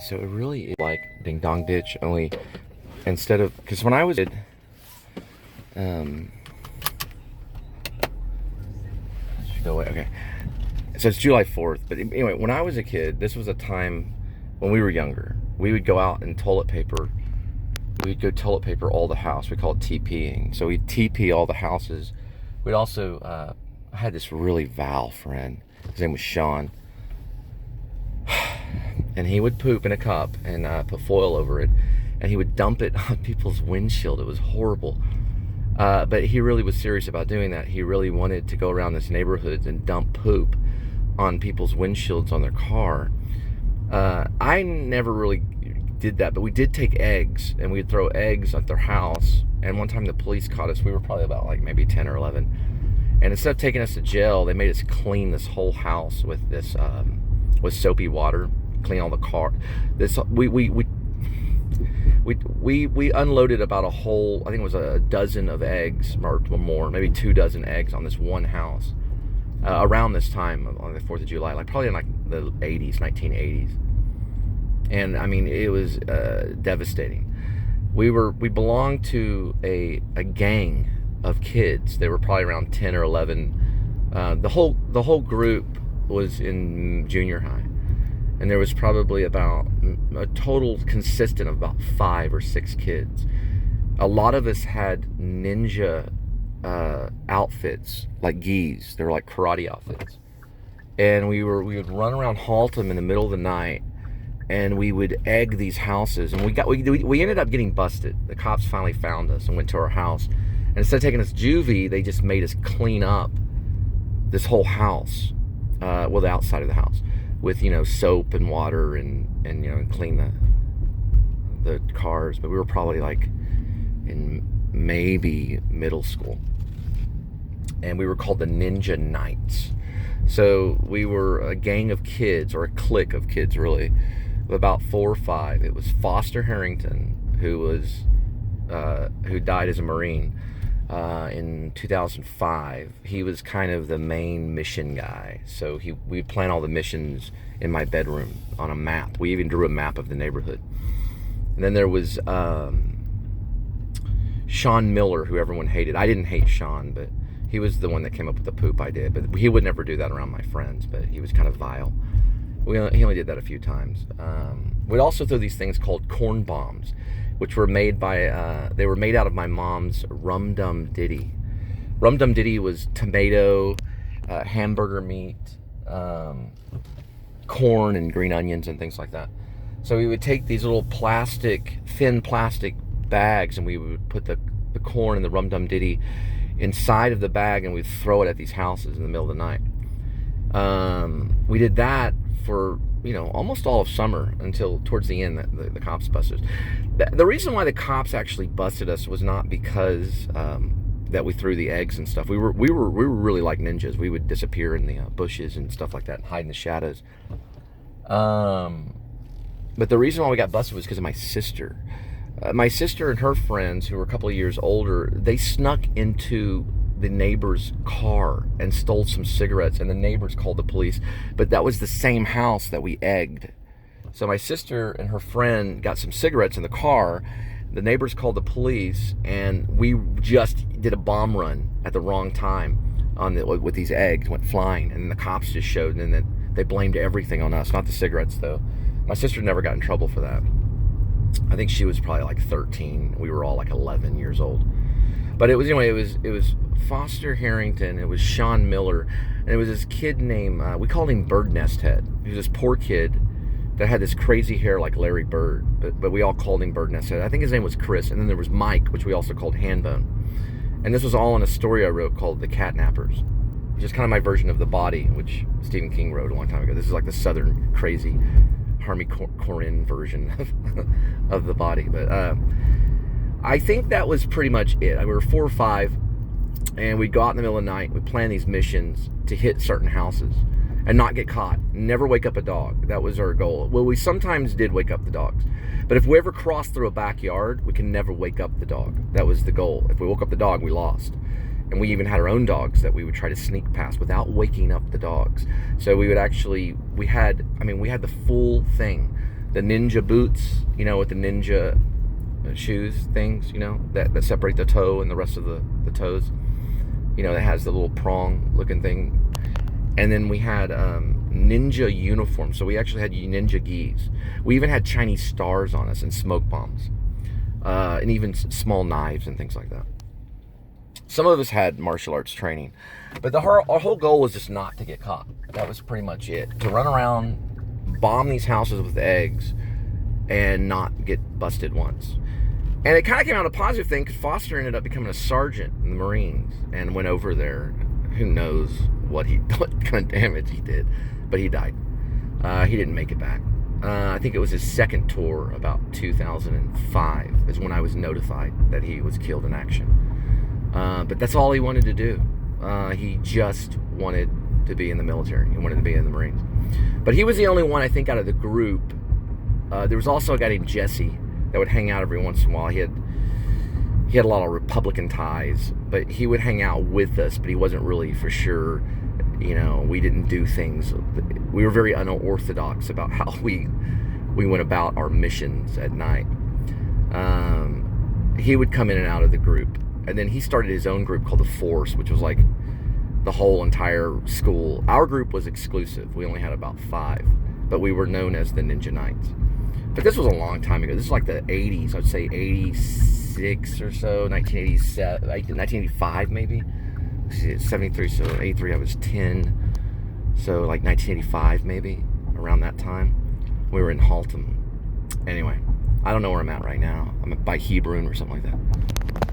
So it really is like Ding Dong Ditch, only instead of, because when I was a kid, um, should go away, okay. So it's July 4th, but anyway, when I was a kid, this was a time when we were younger. We would go out and toilet paper. We'd go toilet paper all the house. We call it TPing. So we'd TP all the houses. We'd also, I had this really vile friend. His name was Sean. And he would poop in a cup and put foil over it, and he would dump it on people's windshield. It was horrible. But he really was serious about doing that. He really wanted to go around this neighborhood and dump poop on people's windshields on their car. I never really did that, but we did take eggs, and we'd throw eggs at their house. And one time the police caught us. We were probably about like maybe 10 or 11. And instead of taking us to jail, they made us clean this whole house with this with soapy water, clean all the car. This we unloaded about a whole, I think it was a dozen of eggs or more, maybe 2 dozen eggs on this one house around this time on the 4th of July, like probably in like the 80s, 1980s. And I mean, it was devastating. We belonged to a gang of kids. They were probably around 10 or 11. The whole group was in junior high, and there was probably about a total consistent of about 5 or 6 kids. A lot of us had ninja outfits, like gis. They were like karate outfits, and we would run around Haltom in the middle of the night, and we would egg these houses, and we ended up getting busted. The cops finally found us and went to our house, and instead of taking us juvie, they just made us clean up this whole house, well, the outside of the house, with soap and water and clean the cars. But we were probably like in maybe middle school, and we were called the Ninja Knights. So we were a gang of kids, or a clique of kids really, of about 4 or 5. It was Foster Harrington, who died as a Marine in 2005. He was kind of the main mission guy. So we'd plan all the missions in my bedroom on a map. We even drew a map of the neighborhood. And then there was Sean Miller, who everyone hated. I didn't hate Sean, but he was the one that came up with the poop idea. But he would never do that around my friends, but he was kind of vile. He only did that a few times. We'd also throw these things called corn bombs, which were made by, they were made out of my mom's Rum Dum Ditty. Rum Dum Ditty was tomato, hamburger meat, corn and green onions and things like that. So we would take these little thin plastic bags, and we would put the corn and the Rum Dum Ditty inside of the bag, and we'd throw it at these houses in the middle of the night. We did that for almost all of summer until towards the end the cops busted us. The reason why the cops actually busted us was not because that we threw the eggs and stuff. We were really like ninjas. We would disappear in the bushes and stuff like that and hide in the shadows. But the reason why we got busted was because of my sister. My sister and her friends, who were a couple of years older, they snuck into the neighbor's car and stole some cigarettes, and the neighbors called the police. But that was the same house that we egged. So my sister and her friend got some cigarettes in the car. The neighbors called the police, and we just did a bomb run at the wrong time with these eggs, went flying, and the cops just showed, and then they blamed everything on us, not the cigarettes though. My sister never got in trouble for that. I think she was probably like 13. We were all like 11 years old. But it was Foster Harrington, it was Sean Miller, and it was this kid named, we called him Bird Nest Head. He was this poor kid that had this crazy hair like Larry Bird, but we all called him Bird Nest Head. I think his name was Chris, and then there was Mike, which we also called Handbone. And this was all in a story I wrote called The Catnappers, which is kind of my version of The Body, which Stephen King wrote a long time ago. This is like the southern crazy Harvey Korine version of The Body. But I think that was pretty much it. We were 4 or 5, and we'd go out in the middle of the night. We'd plan these missions to hit certain houses and not get caught. Never wake up a dog. That was our goal. Well, we sometimes did wake up the dogs. But if we ever crossed through a backyard, we can never wake up the dog. That was the goal. If we woke up the dog, we lost. And we even had our own dogs that we would try to sneak past without waking up the dogs. So we would actually, we had the full thing. the ninja boots, you know, with the ninja shoes things, you know, that separate the toe and the rest of the toes. You know, that has the little prong looking thing. And then we had ninja uniforms. So we actually had ninja gis. We even had Chinese stars on us and smoke bombs. And even small knives and things like that. Some of us had martial arts training. But our whole goal was just not to get caught. That was pretty much it. To run around, bomb these houses with eggs, and not get busted once. And it kind of came out a positive thing, because Foster ended up becoming a sergeant in the Marines and went over there. Who knows what kind of damage he did, but he died. He didn't make it back. I think it was his second tour, about 2005, is when I was notified that he was killed in action. But that's all he wanted to do. He just wanted to be in the military. He wanted to be in the Marines. But he was the only one, I think, out of the group. There was also a guy named Jesse that would hang out every once in a while. He had a lot of Republican ties, but he would hang out with us, but he wasn't really for sure. You know, we didn't do things. We were very unorthodox about how we went about our missions at night. He would come in and out of the group, and then he started his own group called the Force, which was like the whole entire school. Our group was exclusive. We only had about 5, but we were known as the Ninja Knights. But this was a long time ago. This is like the 80s. I'd say 86 or so, 1987, 1985 maybe. 73, so 83 I was 10. So like 1985 maybe, around that time. We were in Haltom. Anyway, I don't know where I'm at right now. I'm by Hebron or something like that.